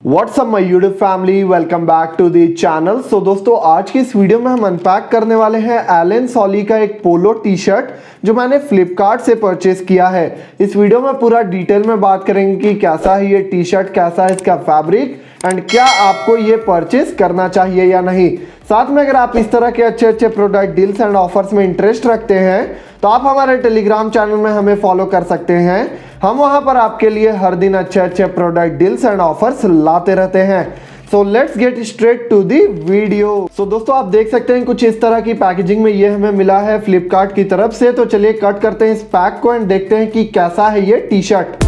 WhatsApp my YouTube family, welcome back to the channel. So दोस्तों, आज की इस वीडियो में हम अनपैक करने वाले हैं एलन सॉली का एक पोलो टी शर्ट जो मैंने फ्लिपकार्ट से परचेस किया है। इस वीडियो में पूरा डिटेल में बात करेंगे कि कैसा है ये टी शर्ट, कैसा है इसका फैब्रिक एंड क्या आपको ये परचेस करना चाहिए या नहीं। साथ में अगर आप इस तरह के अच्छे अच्छे प्रोडक्ट डील्स एंड ऑफर्स में इंटरेस्ट रखते हैं तो आप हमारे टेलीग्राम चैनल में हमें फॉलो कर सकते हैं। हम वहां पर आपके लिए हर दिन अच्छे अच्छे प्रोडक्ट डील्स एंड ऑफर्स लाते रहते हैं। So let's get straight to the video. So दोस्तों, आप देख सकते हैं कुछ इस तरह की पैकेजिंग में ये हमें मिला है फ्लिपकार्ट की तरफ से। तो चलिए कट करते हैं इस पैक को एंड देखते हैं कि कैसा है ये टी शर्ट।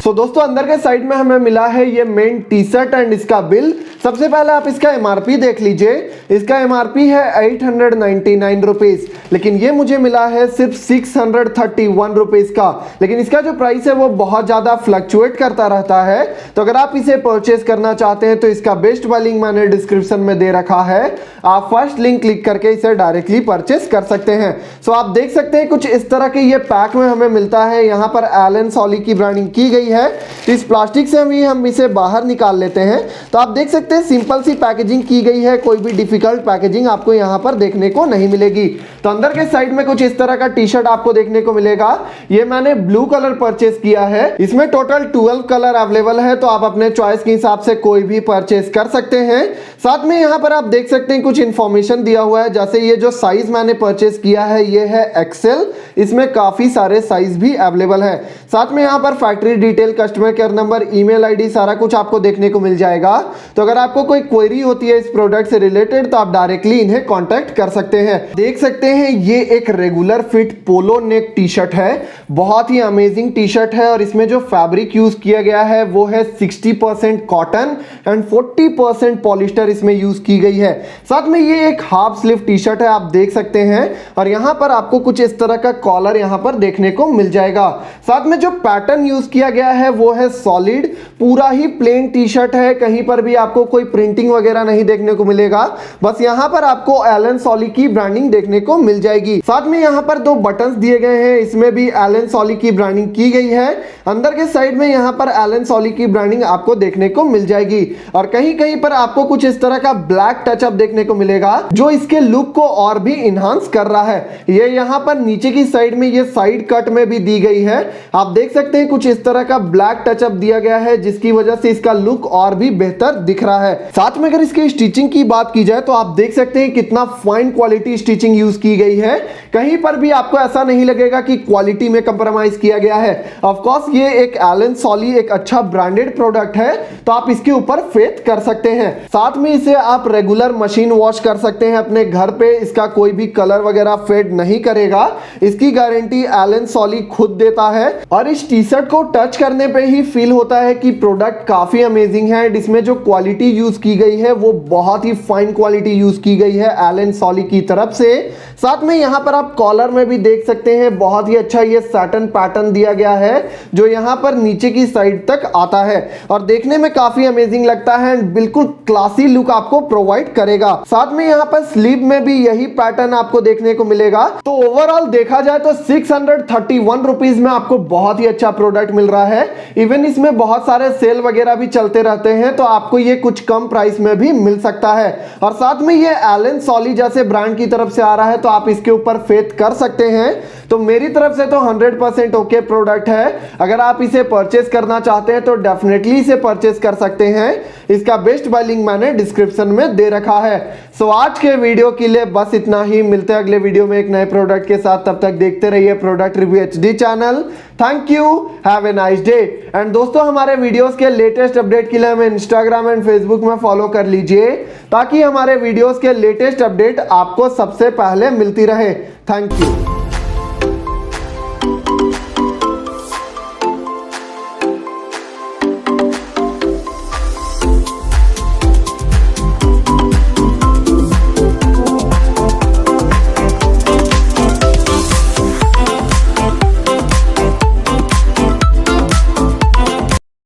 तो दोस्तों, अंदर के साइड में हमें मिला है ये मेन टी शर्ट एंड इसका बिल। सबसे पहले आप इसका एमआरपी देख लीजिए। इसका एमआरपी है 899 रुपीज, लेकिन ये मुझे मिला है सिर्फ 631 रुपीज का। लेकिन इसका जो प्राइस है वो बहुत ज्यादा फ्लक्चुएट करता रहता है। तो अगर आप इसे परचेज करना चाहते हैं तो इसका बेस्ट बाय लिंक मैंने डिस्क्रिप्शन में दे रखा है। आप फर्स्ट लिंक क्लिक करके इसे डायरेक्टली परचेज कर सकते हैं। सो आप देख सकते हैं कुछ इस तरह के ये पैक में हमें मिलता है। यहाँ पर एलन सॉली की ब्रांडिंग की गई है। इस प्लास्टिक से हम इसे बाहर निकाल लेते हैं। तो आप देख सकते हैं सिंपल सी पैकेजिंग की गई है, कोई भी डिफिकल्ट पैकेजिंग आपको यहाँ पर देखने को नहीं मिलेगी। तो अंदर के साइड में कुछ इस तरह का टी शर्ट आपको देखने को मिलेगा। ये मैंने ब्लू कलर परचेस किया है। इसमें टोटल 12 कलर अवेलेबल है, तो आप अपने चॉइस के हिसाब से कोई भी परचेस कर सकते हैं। साथ में यहाँ पर आप देख सकते हैं कुछ इंफॉर्मेशन दिया हुआ है। जैसे ये जो साइज मैंने परचेस किया है ये है एक्सेल। इसमें काफी सारे साइज भी अवेलेबल है। साथ में यहाँ पर factory detail, customer care number, email ID सारा कुछ आपको देखने को मिल जाएगा। तो अगर आपको कोई क्वेरी होती है इस प्रोडक्ट से रिलेटेड तो आप डायरेक्टली इन्हें कांटेक्ट कर सकते हैं। देख सकते हैं ये एक रेगुलर फिट पोलो नेक टी शर्ट है। बहुत ही अमेजिंग टी शर्ट है और इसमें जो फैब्रिक यूज किया गया है वो है 60% कॉटन एंड 40% पॉलिस्टर इसमें यूज की गई है। साथ में ये एक हाफ स्लीव टी शर्ट है, आप देख सकते हैं। और यहाँ पर आपको कुछ इस तरह का कॉलर यहाँ पर देखने को मिल जाएगा। साथ में जो पैटर्न यूज किया गया है वो है सॉलिड, पूरा ही प्लेन टी शर्ट है। कहीं पर भी आपको कोई प्रिंटिंग वगैरह नहीं देखने को मिलेगा। बस यहाँ पर आपको एलन सॉली की ब्रांडिंग देखने को मिल जाएगी। साथ में यहाँ पर दो बटन्स दिए गए हैं, इसमें भी एलन सॉली की ब्रांडिंग की गई है। अंदर के साइड में यहाँ पर एलन सॉली की ब्रांडिंग आपको देखने को मिल जाएगी। और कहीं कहीं पर आपको कुछ इस तरह का ब्लैक टचअप देखने को मिलेगा जो इसके लुक को और भी इनहांस कर रहा है। ये यहाँ पर नीचे की साइड में ये साइड कट में भी दी गई है। आप देख सकते हैं कुछ इस तरह का ब्लैक टचअप दिया गया है जिसकी वजह से इसका लुक और भी बेहतर दिख रहा है। साथ में अगर इसकी स्टिचिंग की बात की जाए तो आप देख सकते हैं कितना फाइन क्वालिटी स्टिचिंग यूज की गई है। कहीं पर भी आपको ऐसा नहीं लगेगा कि क्वालिटी में कंप्रोमाइज किया गया है। ऑफ कोर्स ये एक एलन सॉली एक अच्छा ब्रांडेड प्रोडक्ट है, तो आप इसके ऊपर फेथ कर सकते हैं। साथ में इसे आप रेगुलर मशीन वॉश कर सकते हैं अपने घर पे। इसका कोई भी कलर वगैरह फेड नहीं करेगा। इसकी गारंटी एलन सॉली खुद देता है। और इस टी शर्ट को टच करने पे ही फील होता है कि प्रोडक्ट काफी अमेजिंग है। इसमें जो क्वालिटी यूज की गई है वो बहुत ही फाइन क्वालिटी यूज की गई है एलन सॉली की तरफ से। साथ में यहाँ पर आप कॉलर में भी देख सकते हैं बहुत ही अच्छा ये सैटन पैटर्न दिया गया है जो यहाँ पर नीचे की साइड तक आता है और देखने में काफी अमेजिंग लगता है। बिल्कुल क्लासी लुक आपको प्रोवाइड करेगा। साथ में यहाँ पर स्लीव में भी यही पैटर्न आपको देखने को मिलेगा। तो ओवरऑल देखा जाए तो 631 रुपीज में आपको बहुत ही अच्छा प्रोडक्ट मिल रहा है। इवन इसमें बहुत सारे सेल वगैरह भी चलते रहते हैं, तो आपको ये कुछ कम प्राइस में भी मिल सकता है। और साथ में ये एलन सॉली जैसे ब्रांड की तरफ से आ रहा है तो आप इसके ऊपर फेथ कर सकते हैं। तो मेरी तरफ से तो 100% ओके प्रोडक्ट है। अगर आप इसे परचेस करना चाहते हैं तो डेफिनेटली इसे परचेस कर सकते हैं। इसका बेस्ट बाय लिंक मैंने डिस्क्रिप्शन में दे रखा है। सो आज के वीडियो के लिए बस इतना ही। मिलते हैं अगले वीडियो में एक नए प्रोडक्ट के साथ। तब तक देखते रहिए product review HD channel. Thank you, have a nice day. And दोस्तों, हमारे वीडियोस के लेटेस्ट अपडेट के लिए हमें इंस्टाग्राम एंड फेसबुक में फॉलो कर लीजिए ताकि हमारे वीडियोस के लेटेस्ट अपडेट आपको सबसे पहले मिलती रहे। Thank you.